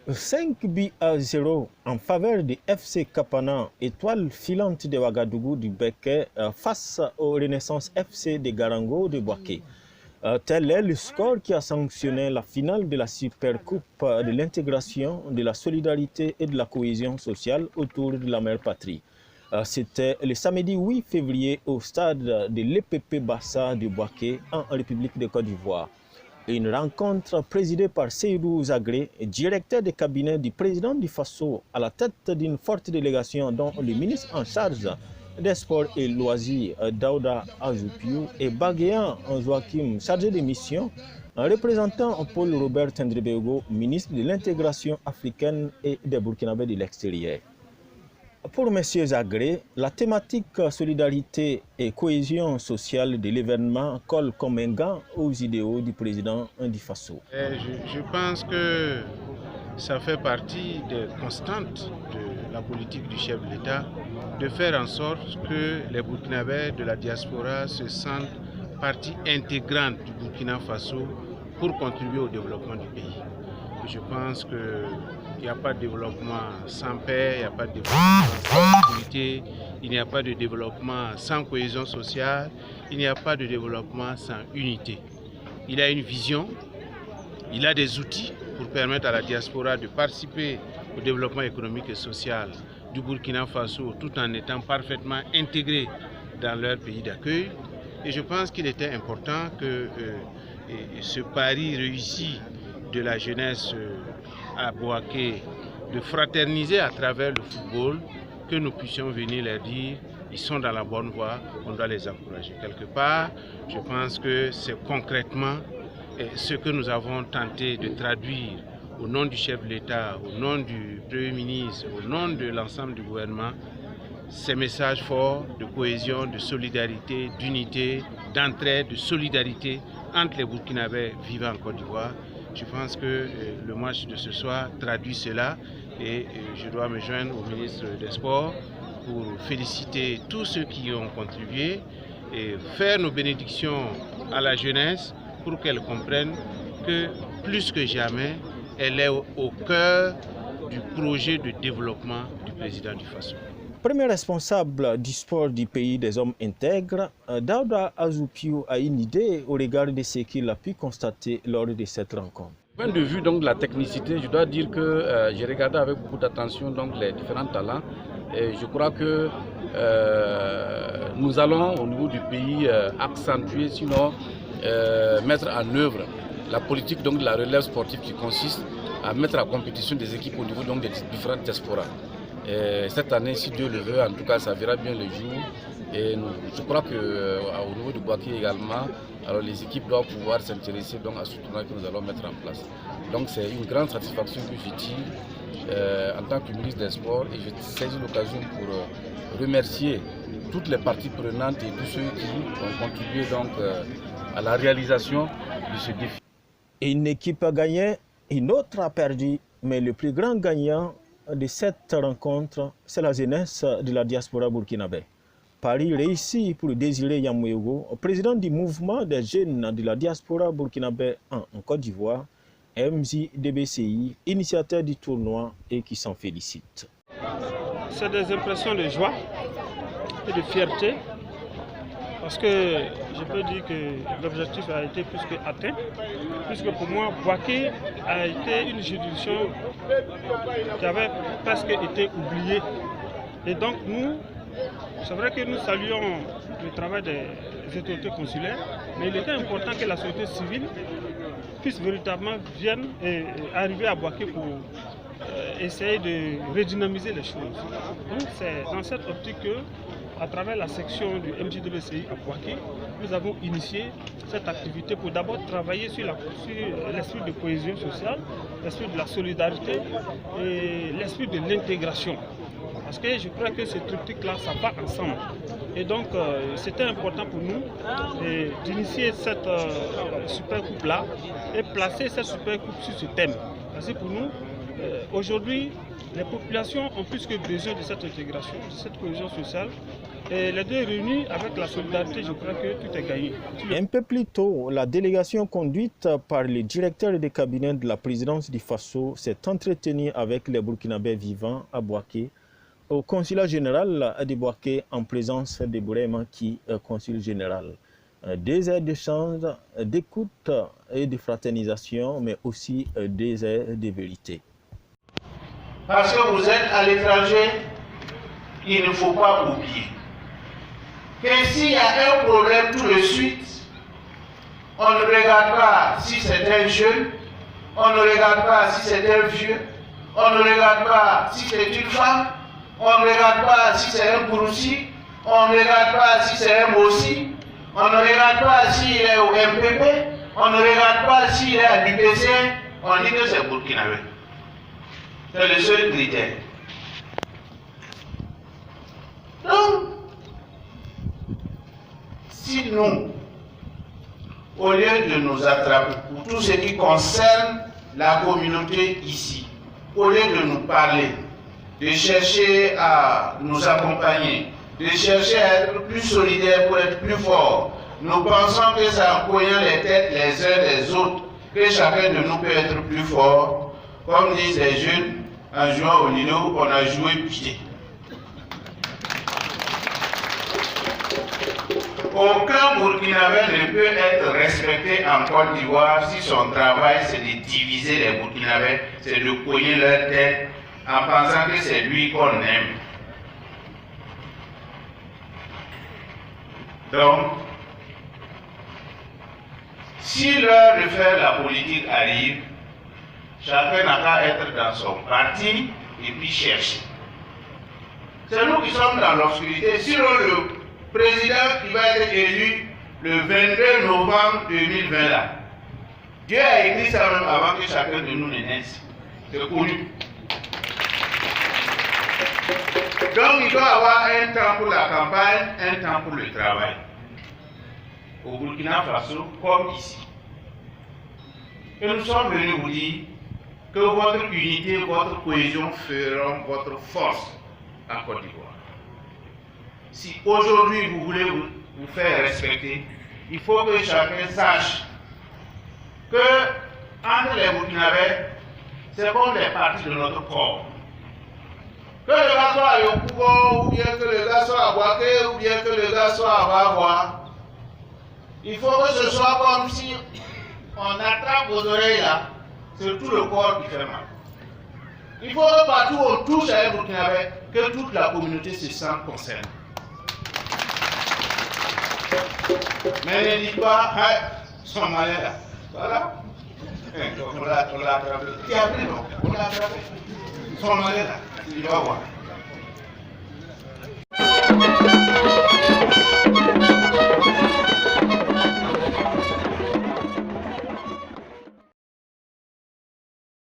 5 buts à 0 en faveur du FC Kapana, étoile filante de Ouagadougou du Béquet, face au Renaissance FC de Garango de Boaké. Tel est le score qui a sanctionné la finale de la Supercoupe de l'intégration, de la solidarité et de la cohésion sociale autour de la mère patrie. C'était le samedi 8 février au stade de l'EPP Bassa de Boaké en République de Côte d'Ivoire. Une rencontre présidée par Seydou Zagré, directeur de cabinet du président du Faso, à la tête d'une forte délégation dont le ministre en charge des sports et loisirs, Daouda Azoupiou, et Baguéan Joachim, chargé de mission, représentant Paul Robert Tendrebego, ministre de l'intégration africaine et des Burkinabés de l'extérieur. Pour M. Zagré, la thématique solidarité et cohésion sociale de l'événement colle comme un gant aux idéaux du président du Faso. Je pense que ça fait partie des constantes de la politique du chef de l'État de faire en sorte que les Burkinabés de la diaspora se sentent partie intégrante du Burkina Faso pour contribuer au développement du pays. Je pense qu'il n'y a pas de développement sans paix, il n'y a pas de développement sans sécurité, il n'y a pas de développement sans cohésion sociale, il n'y a pas de développement sans unité. Il a une vision, il a des outils pour permettre à la diaspora de participer au développement économique et social du Burkina Faso tout en étant parfaitement intégrés dans leur pays d'accueil. Et je pense qu'il était important que ce pari réussi de la jeunesse à Boaké, de fraterniser à travers le football, que nous puissions venir leur dire ils sont dans la bonne voie, on doit les encourager. Quelque part, je pense que c'est concrètement ce que nous avons tenté de traduire au nom du chef de l'État, au nom du Premier ministre, au nom de l'ensemble du gouvernement, ces messages forts de cohésion, de solidarité, d'unité, d'entraide, de solidarité entre les Burkinabés vivant en Côte d'Ivoire. Je pense que le match de ce soir traduit cela et je dois me joindre au ministre des Sports pour féliciter tous ceux qui ont contribué et faire nos bénédictions à la jeunesse pour qu'elle comprenne que plus que jamais, elle est au cœur du projet de développement du président du Faso. Premier responsable du sport du pays des hommes intègres, Daouda Azoupiou a une idée au regard de ce qu'il a pu constater lors de cette rencontre. Du point de vue donc, de la technicité, je dois dire que j'ai regardé avec beaucoup d'attention les différents talents. Et je crois que nous allons au niveau du pays accentuer, sinon mettre en œuvre la politique donc, de la relève sportive qui consiste à mettre en compétition des équipes au niveau donc, des différentes diasporas. Et cette année, si Dieu le veut, en tout cas, ça verra bien le jour. Et je crois qu'au niveau du Boaké également, alors les équipes doivent pouvoir s'intéresser à ce tournoi que nous allons mettre en place. Donc c'est une grande satisfaction que je tire en tant que ministre des Sports et je saisis l'occasion pour remercier toutes les parties prenantes et tous ceux qui ont contribué donc, à la réalisation de ce défi. Une équipe a gagné, une autre a perdu, mais le plus grand gagnant de cette rencontre, c'est la jeunesse de la diaspora burkinabé. Paris réussi pour Désiré Yamouyego, président du mouvement des jeunes de la diaspora burkinabé en Côte d'Ivoire, MJDBCI, initiateur du tournoi et qui s'en félicite. C'est des impressions de joie et de fierté parce que je peux dire que l'objectif a été plus qu'atteint, puisque pour moi, Boaké a été une juridiction qui avait presque été oubliée. Et donc nous, c'est vrai que nous saluons le travail des autorités consulaires, mais il était important que la société civile puisse véritablement vienne et arriver à Boaké pour essayer de redynamiser les choses. Donc c'est dans cette optique que, à travers la section du MJDBCI à Boaké, nous avons initié cette activité pour d'abord travailler sur l'esprit de cohésion sociale, l'esprit de la solidarité et l'esprit de l'intégration. Parce que je crois que ce triptyque-là, ça va ensemble. Et donc, c'était important pour nous d'initier cette super coupe-là et placer cette super coupe sur ce thème. Parce que pour nous, aujourd'hui, les populations ont plus que besoin de cette intégration, de cette cohésion sociale. Et les deux réunis avec la solidarité, je crois que tout est gagné. Un peu plus tôt, la délégation conduite par le directeur de cabinet de la présidence du Faso s'est entretenue avec les Burkinabés vivant à Bouaké, au consulat général de Bouaké en présence de Bourema qui est consul général. Des heures d'échange, d'écoute et de fraternisation, mais aussi des heures de vérité. Parce que vous êtes à l'étranger, il ne faut pas oublier que s'il y a un problème tout de suite, on ne regarde pas si c'est un jeune, on ne regarde pas si c'est un vieux, on ne regarde pas si c'est une femme, on ne regarde pas si c'est un Kouroussi, on ne regarde pas si c'est un Mossi, on ne regarde pas s'il est au MPP, on ne regarde pas s'il est à l'UPC, on dit que c'est Burkinabé. C'est le seul critère. Donc, si nous, au lieu de nous attraper pour tout ce qui concerne la communauté ici, au lieu de nous parler, de chercher à nous accompagner, de chercher à être plus solidaires pour être plus forts, nous pensons que c'est en cognant les têtes les uns des autres que chacun de nous peut être plus fort. Comme disent les jeunes, en jouant au Nino, on a joué pied. Aucun Burkinabé ne peut être respecté en Côte d'Ivoire si son travail c'est de diviser les Burkinabés, c'est de cogner leur tête en pensant que c'est lui qu'on aime. Donc, si l'heure de faire la politique arrive, chacun n'a qu'à être dans son parti et puis chercher. C'est nous qui sommes dans l'obscurité. Sinon, le président qui va être élu le 22 novembre 2020 là, Dieu a écrit ça même avant que chacun de nous ne naisse. C'est connu. Donc il doit avoir un temps pour la campagne, un temps pour le travail. Au Burkina Faso, comme ici. Et nous sommes venus vous dire que votre unité, votre cohésion feront votre force en Côte d'Ivoire. Si aujourd'hui vous voulez vous faire respecter, il faut que chacun sache que entre les Burkinabés, c'est comme les parties de notre corps. Que le gars soit à Yopougon, ou bien que le gars soit à Bouaké, ou bien que le gars soit à Bavois, il faut que ce soit comme si on attrape vos oreilles là, c'est tout le corps qui fait mal. Il faut que partout où on touche à un Burkinabé, que toute la communauté se sente concernée. Mais ne dites pas, hey, son malin là, voilà. On l'a attrapé. Qui a pris non? On l'a attrapé. Son malin là, il va voir.